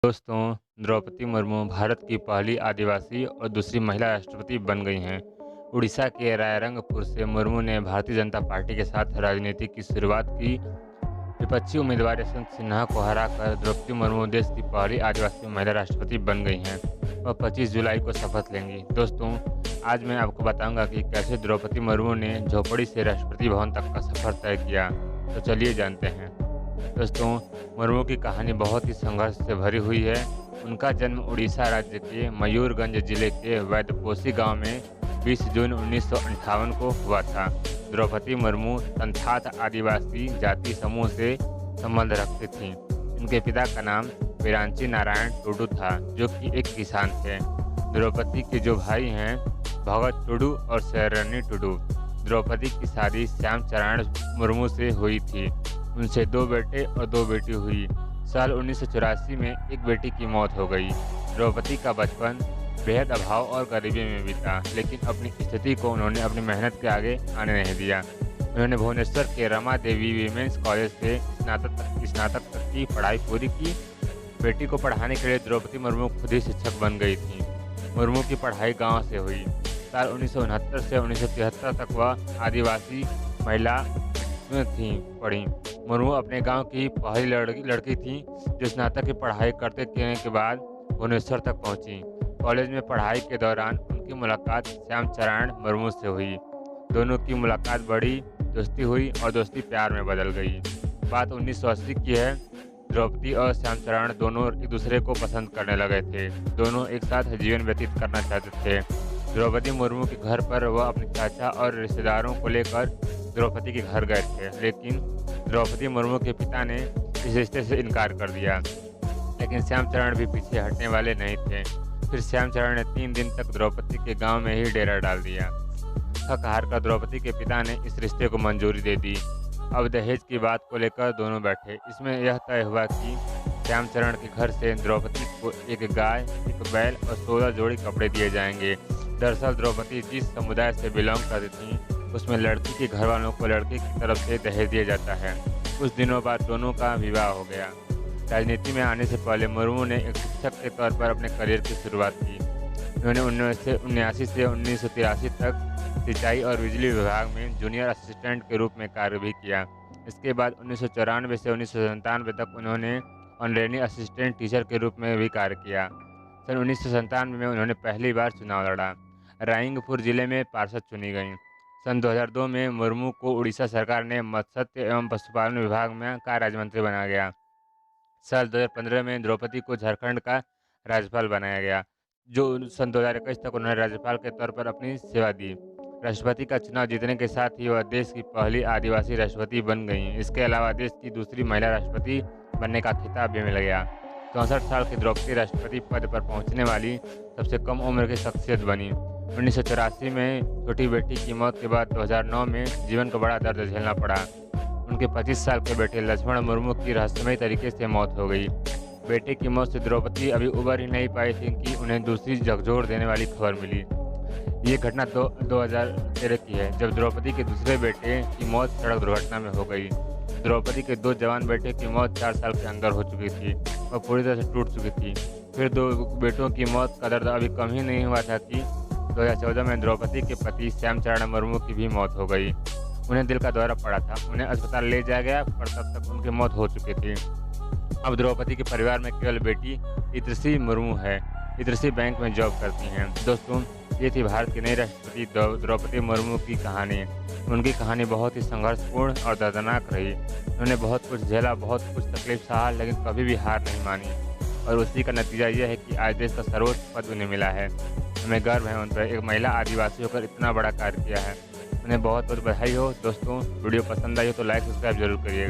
दोस्तों, द्रौपदी मुर्मू भारत की पहली आदिवासी और दूसरी महिला राष्ट्रपति बन गई हैं। उड़ीसा के रायरंगपुर से मुर्मू ने भारतीय जनता पार्टी के साथ राजनीति की शुरुआत की। विपक्षी उम्मीदवार यशवंत सिन्हा को हराकर द्रौपदी मुर्मू देश की पहली आदिवासी महिला राष्ट्रपति बन गई हैं और 25 जुलाई को शपथ लेंगी। दोस्तों, आज मैं आपको बताऊंगा कि कैसे द्रौपदी मुर्मू ने झोपड़ी से राष्ट्रपति भवन तक का सफर तय किया। तो चलिए जानते हैं। दोस्तों, मुर्मू की कहानी बहुत ही संघर्ष से भरी हुई है। उनका जन्म उड़ीसा राज्य के मयूरगंज जिले के वैदपोसी गांव में 20 जून 1958 को हुआ था। द्रौपदी मुर्मू संथाल आदिवासी जाति समूह से संबंध रखती थीं। उनके पिता का नाम बिरांची नारायण टुडू था, जो कि एक किसान थे। द्रौपदी के जो भाई हैं भगत टुडू और शरणी टुडू। द्रौपदी की शादी श्यामचरण मुर्मू से हुई थी। उनसे 2 बेटे और 2 बेटी हुई। साल 1984 में एक बेटी की मौत हो गई। द्रौपदी का बचपन बेहद अभाव और गरीबी में बीता, लेकिन अपनी स्थिति को उन्होंने अपनी मेहनत के आगे आने नहीं दिया। उन्होंने भुवनेश्वर के रमा देवी वीमेंस कॉलेज से स्नातक तक की पढ़ाई पूरी की। बेटी को पढ़ाने के लिए द्रौपदी मुर्मू खुद ही शिक्षक बन गई थी। मुर्मू की पढ़ाई गाँव से हुई। साल 1969 से 1973 तक वह आदिवासी महिला थी पढ़ी। मुर्मू अपने गांव की पहली लड़की थी जो स्नातक की पढ़ाई करने के बाद भुवनेश्वर तक पहुंची। कॉलेज में पढ़ाई के दौरान उनकी मुलाकात श्यामचरण मुर्मू से हुई। दोनों की मुलाकात बड़ी दोस्ती हुई और दोस्ती प्यार में बदल गई। बात 1980 की है। द्रौपदी और श्यामचरण दोनों एक दूसरे को पसंद करने लगे थे। दोनों एक साथ जीवन व्यतीत करना चाहते थे। द्रौपदी मुर्मू के घर पर वह अपने चाचा और रिश्तेदारों को लेकर द्रौपदी के घर गए थे, लेकिन द्रौपदी मुर्मू के पिता ने इस रिश्ते से इनकार कर दिया। लेकिन श्यामचरण भी पीछे हटने वाले नहीं थे। फिर श्यामचरण ने 3 दिन तक द्रौपदी के गांव में ही डेरा डाल दिया। थक हार कर द्रौपदी के पिता ने इस रिश्ते को मंजूरी दे दी। अब दहेज की बात को लेकर दोनों बैठे। इसमें यह तय हुआ कि श्यामचरण के घर से द्रौपदी को एक गाय, एक बैल और 16 जोड़ी कपड़े दिए जाएंगे। दरअसल द्रौपदी जिस समुदाय से बिलोंग करती थी, उसमें लड़की के घर वालों को लड़के की तरफ से दहेज दिया जाता है। कुछ दिनों बाद दोनों का विवाह हो गया। राजनीति में आने से पहले मुर्मू ने एक शिक्षक के तौर पर अपने करियर की शुरुआत की। उन्होंने 1979 से 1983 तक सिंचाई और बिजली विभाग में जूनियर असिस्टेंट के रूप में कार्य भी किया। इसके बाद 1994 से 1997 तक उन्होंने ऑनरेरी असिस्टेंट टीचर के रूप में भी कार्य किया। सन 1997 में उन्होंने पहली बार चुनाव लड़ा। रायरंगपुर जिले में पार्षद चुनी गईं। सन 2002 में मुर्मू को उड़ीसा सरकार ने मत्स्य एवं पशुपालन विभाग में का राज्य मंत्री बनाया गया। साल 2015 में द्रौपदी को झारखंड का राज्यपाल बनाया गया, जो सन 2021 तक उन्होंने राज्यपाल के तौर पर अपनी सेवा दी। राष्ट्रपति का चुनाव जीतने के साथ ही वह देश की पहली आदिवासी राष्ट्रपति बन गईं। इसके अलावा देश की दूसरी महिला राष्ट्रपति बनने का खिताब भी मिल गया। 64 साल की द्रौपदी राष्ट्रपति पद पर पहुंचने वाली सबसे कम उम्र की शख्सियत बनी। 1984 में छोटी बेटी की मौत के बाद 2009 में जीवन का बड़ा दर्द झेलना पड़ा। उनके 25 साल के बेटे लक्ष्मण मुर्मू की रहस्यमयी तरीके से मौत हो गई। बेटे की मौत से द्रौपदी अभी उबर ही नहीं पाई थी कि उन्हें दूसरी झकझोर देने वाली खबर मिली। ये घटना 2013 की है, जब द्रौपदी के दूसरे बेटे की मौत सड़क दुर्घटना में हो गई। द्रौपदी के 2 जवान बेटे की मौत 4 साल के अंदर हो चुकी थी और पूरी तरह से टूट चुकी थी। फिर 2 बेटों की मौत का दर्द अभी कम ही नहीं हुआ था कि 2014 में द्रौपदी के पति श्यामचरण मुर्मू की भी मौत हो गई। उन्हें दिल का दौरा पड़ा था। उन्हें अस्पताल ले जाया गया, पर तब तक उनकी मौत हो चुकी थी। अब द्रौपदी के परिवार में केवल बेटी इतरसी मुर्मू है। इतरसी बैंक में जॉब करती हैं। दोस्तों, ये थी भारत की नई राष्ट्रपति द्रौपदी मुर्मू की कहानी। उनकी कहानी बहुत ही संघर्षपूर्ण और दर्दनाक रही। उन्होंने बहुत कुछ झेला, बहुत कुछ तकलीफ सहा, लेकिन कभी भी हार नहीं मानी। और उसी का नतीजा यह है कि आज देश का सर्वोच्च पद उन्हें मिला है। हमें गर्व है उन पर। एक महिला आदिवासी होकर इतना बड़ा कार्य किया है। उन्हें बहुत बहुत बधाई हो। दोस्तों, वीडियो पसंद आई हो तो लाइक सब्सक्राइब जरूर करिएगा।